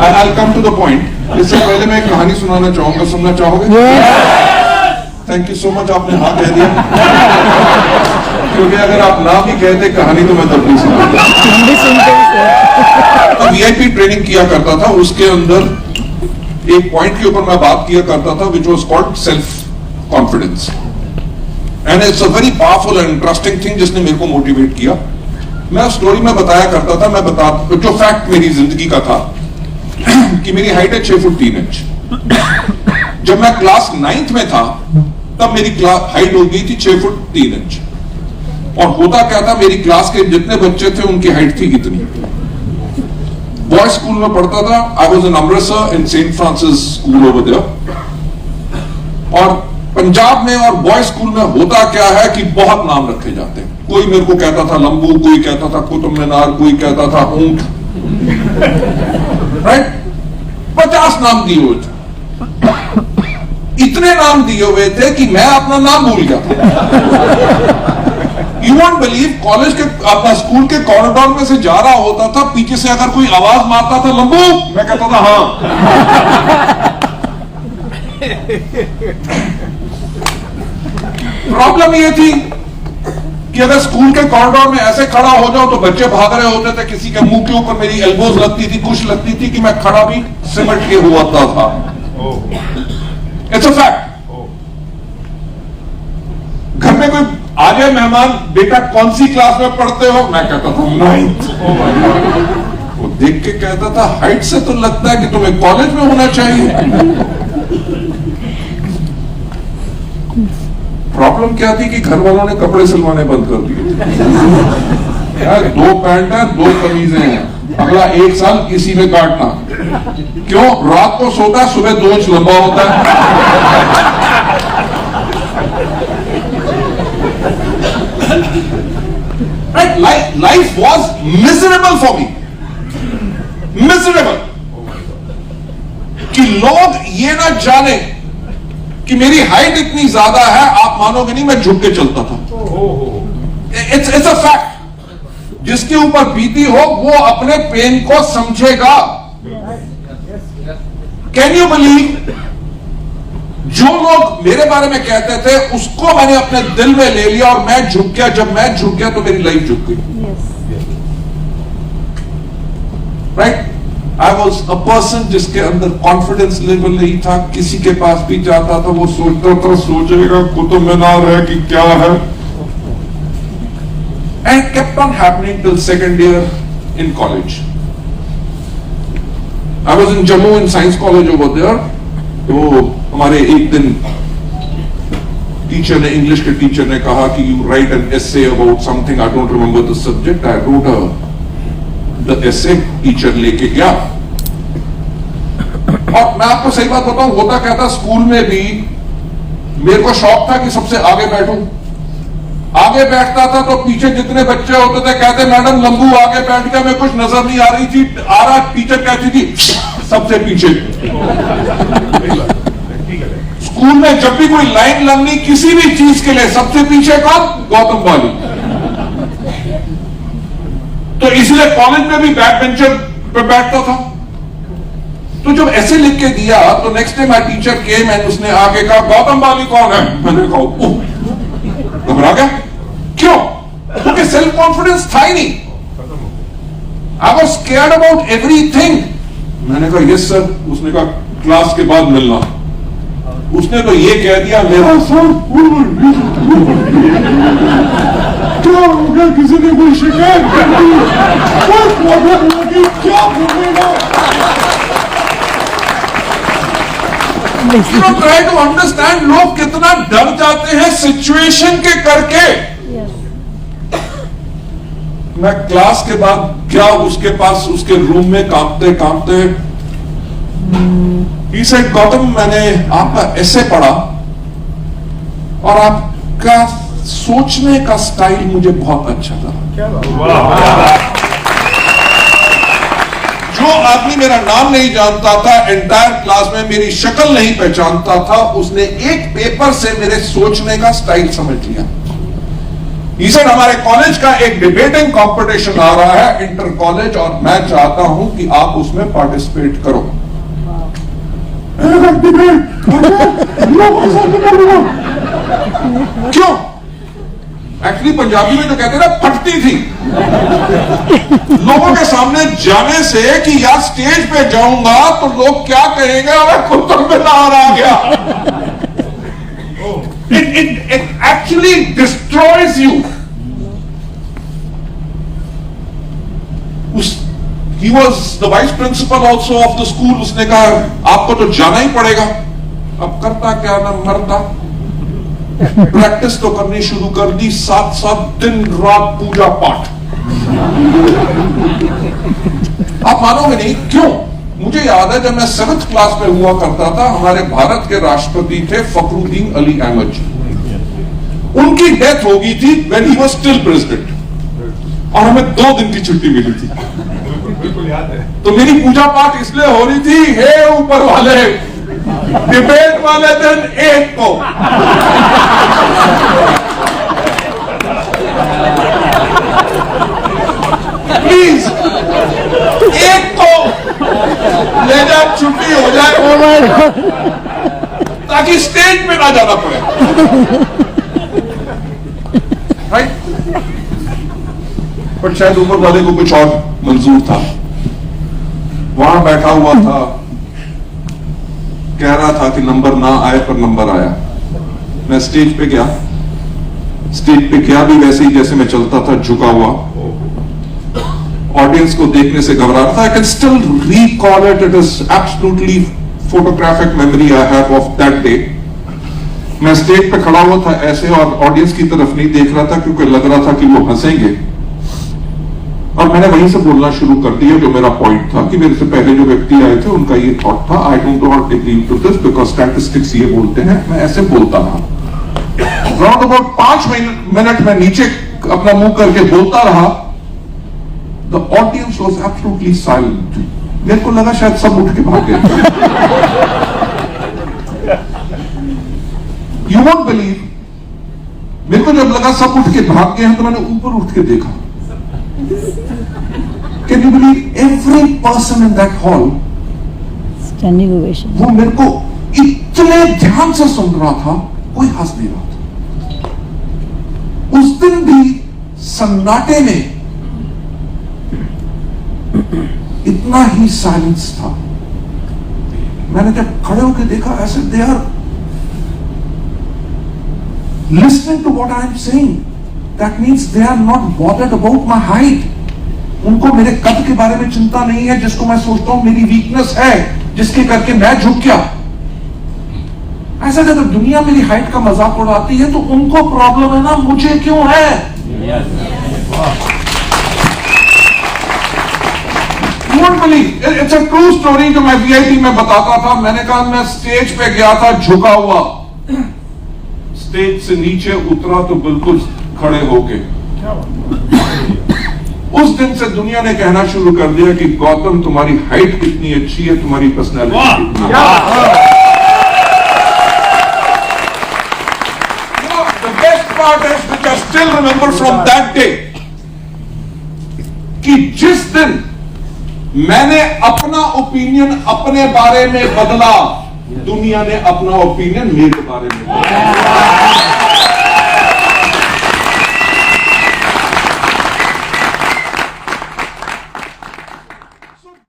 I'll come to the point. इससे पहले मैं एक कहानी सुनाना चाहूंगा, सुनना चाहोगे? थैंक यू सो मच, आपने हाँ कह दिया। क्योंकि अगर आप ना भी कहते कहानी तो मैं तब नहीं सुनाता। तो VIP ट्रेनिंग किया करता था, उसके अंदर एक पॉइंट के ऊपर मैं बात किया करता था which was called self confidence and it's a very powerful and interesting thing जिसने मेरे को मोटिवेट किया। मैं स्टोरी में बताया करता था, जो फैक्ट मेरी जिंदगी का था कि मेरी हाइट है 6 फुट 3 इंच। जब मैं क्लास 9th में था तब मेरी हाइट हो गई थी 6 फुट 3 इंच। और होता क्या था, मेरी क्लास के जितने बच्चे थे उनकी हाइट थी इतनी। बॉयज स्कूल में पढ़ता था, I was in Amritsar in Saint Francis school over there. और पंजाब में और बॉयज स्कूल में होता क्या है कि बहुत नाम रखे जाते हैं। कोई मेरे को कहता था लंबू, कोई कहता था कुतुब मीनार, कोई कहता था ऊंट, राइट? 50 नाम दिए हुए थे। इतने नाम दिए हुए थे कि मैं अपना नाम भूल गया था। यू वोंट बिलीव, कॉलेज के अपना स्कूल के कॉरिडोर में से जा रहा होता था, पीछे से अगर कोई आवाज मारता था लंबू, मैं कहता था हाँ। प्रॉब्लम ये थी कि अगर स्कूल के कॉरिडोर में ऐसे खड़ा हो जाओ तो बच्चे भाग रहे होते थे, किसी के मुंह के ऊपर मेरी एल्बोज लगती थी, कुछ लगती थी कि मैं खड़ा भी सिमट के हुआ था। It's a fact. घर में कोई आ जाए मेहमान, बेटा कौन सी क्लास में पढ़ते हो, मैं कहता था 9th। वो देख के कहता था हाइट से तो लगता है कि तुम्हें कॉलेज में होना चाहिए। प्रॉब्लम क्या थी कि घर वालों ने कपड़े सिलवाने बंद कर दिए। यार 2 पैंट है, 2 कमीजें हैं, अगला 1 साल इसी में काटना। क्यों? रात को सोता है, सुबह 2 इंच लंबा होता है। Life was miserable for me. Miserable. कि लोग ये ना जाने कि मेरी हाइट इतनी ज्यादा है, आप मानोगे नहीं, मैं झुक के चलता था। It's a fact. जिसके ऊपर बीती हो वो अपने पेन को समझेगा। कैन यू बिलीव, जो लोग मेरे बारे में कहते थे उसको मैंने अपने दिल में ले लिया और मैं झुक गया। जब मैं झुक गया तो मेरी लाइफ झुक गई। Right? I was a person जिसके अंदर कॉन्फिडेंस लेवल नहीं था। किसी के पास भी जाता था वो सोचता था सोचेगा कुतुब मीनार है कि क्या है। And kept on happening till second year in college. I was in Jammu in science college over there. तो हमारे एक दिन टीचर ने, इंग्लिश के टीचर ने कहा कि you right an essay about something, I don't remember the subject. I wrote the essay, teacher लेके गया। और मैं आपको सही बात बताऊं, होता क्या था, स्कूल में भी मेरे को शौक था कि सबसे आगे बैठूं। आगे बैठता था तो पीछे जितने बच्चे होते थे कहते मैडम लंबू आगे बैठ गया, मैं कुछ नजर नहीं आ रही थी, आ रहा। टीचर कहती थी सबसे पीछे। स्कूल में जब भी कोई लाइन लगनी किसी भी चीज के लिए, सबसे पीछे कौन? गौतम वाली। तो इसलिए कॉलेज में भी बैक बेंचर पे बैठता था। तो जब ऐसे लिख के दिया तो next day my teacher came and उसने आके कहा गौतम वाली कौन है? मैंने कहा घबरा गया। क्यों? क्योंकि सेल्फ कॉन्फिडेंस था ही नहीं। I was scared about everything. मैंने कहा यस सर। उसने कहा क्लास के बाद मिलना। उसने तो ये कह दिया मेरा सर क्या हो गया, किसी ने कोई शिकायत कर दी, क्या बोलेगा? ट्राई टू अंडरस्टैंड, लोग कितना डर जाते हैं सिचुएशन के करके। मैं क्लास के बाद क्या उसके पास, उसके रूम में कांपते कांपते ही सेड गौतम, मैंने आपका ऐसे पढ़ा और आपका सोचने का स्टाइल मुझे बहुत अच्छा था। जो आदमी मेरा नाम नहीं जानता था, एंटायर क्लास में मेरी शक्ल नहीं पहचानता था, उसने एक पेपर से मेरे सोचने का स्टाइल समझ लिया। He said हमारे कॉलेज का एक डिबेटिंग कंपटीशन आ रहा है इंटर कॉलेज और मैं चाहता हूं कि आप उसमें पार्टिसिपेट करो। क्यों? एक्चुअली पंजाबी में तो कहते ना फटती थी लोगों के सामने जाने से कि यार स्टेज पे जाऊंगा तो लोग क्या कहेंगे, अरे कुतुब मीनार आ गया। It actually destroys you. He was the vice principal also of the school. उसने कहा आपको तो जाना ही पड़ेगा। अब करता क्या ना मरता। प्रैक्टिस तो करनी शुरू कर दी, 7 दिन रात पूजा पाठ। आप मानोगे नहीं क्यों? मुझे याद है जब मैं 7th क्लास में हुआ करता था, हमारे भारत के राष्ट्रपति थे फखरुद्दीन अली अहमद जी। उनकी डेथ हो गई थी when he was still president और हमें 2 दिन की छुट्टी मिली थी। बिल्कुल याद है। तो मेरी पूजा पाठ इसलिए हो रही थी, हे ऊपर वाले डिबेट वाले दिन 1 को प्लीज 1 को ले जा, छुट्टी हो जाए ताकि स्टेज पे ना जाना पड़े। राइट? पर शायद ऊपर वाले को कुछ और मंजूर था। वहां बैठा हुआ था, कह रहा था कि नंबर ना आए पर नंबर आया। मैं स्टेज पे गया, स्टेज पे गया भी वैसे ही जैसे मैं चलता था, झुका हुआ। ऑडियंस को देखने से घबरा रहा था। I can still recall it, it is absolutely photographic memory I have of that day. मैं स्टेज पे खड़ा हुआ था ऐसे और ऑडियंस की तरफ नहीं देख रहा था क्योंकि लग रहा था कि वो हंसेंगे, और मैंने वहीं से बोलना शुरू कर दिया जो मेरा पॉइंट था कि मेरे से पहले जो व्यक्ति आए थे उनका ये थॉट था, I don't not agree to this because statistics ये बोलते हैं। मैं ऐसे बोलता रहा, राउंड अबाउट 5 मिनट में नीचे अपना मुंह करके बोलता रहा। The audience was absolutely silent. मेरे को लगा शायद सब उठ के भाग गए। यू वोंट बिलीव, मेरे को जब लगा सब उठ के भाग गए हैं तो मैंने ऊपर उठ के देखा। Can you believe every person in that hall standing ovation? वो मेरे को इतने ध्यान से सुन रहा था, कोई हंस नहीं रहा था। उस दिन भी सन्नाटे में इतना ही साइलेंस था। मैंने जब खड़े होकर देखा, ऐसे they are listening to what I am saying. That means they are not bothered about my height. उनको मेरे कद के बारे में चिंता नहीं है, जिसको मैं सोचता हूं मेरी वीकनेस है, जिसके करके मैं झुक गया। ऐसा जब दुनिया मेरी हाइट का मजाक उड़ाती है तो उनको प्रॉब्लम है ना, मुझे क्यों है? You won't believe, it's a true story जो मैं VIP में बताता था। मैंने कहा मैं स्टेज पे गया था झुका हुआ, स्टेज से नीचे उतरा तो बिल्कुल खड़े होके। उस दिन से दुनिया ने कहना शुरू कर दिया कि गौतम तुम्हारी हाइट कितनी अच्छी है, तुम्हारी पर्सनैलिटी कितनी है। The best part is which I still remember from that day कि जिस दिन मैंने अपना ओपिनियन अपने बारे में बदला, दुनिया ने अपना ओपिनियन मेरे बारे में बदला।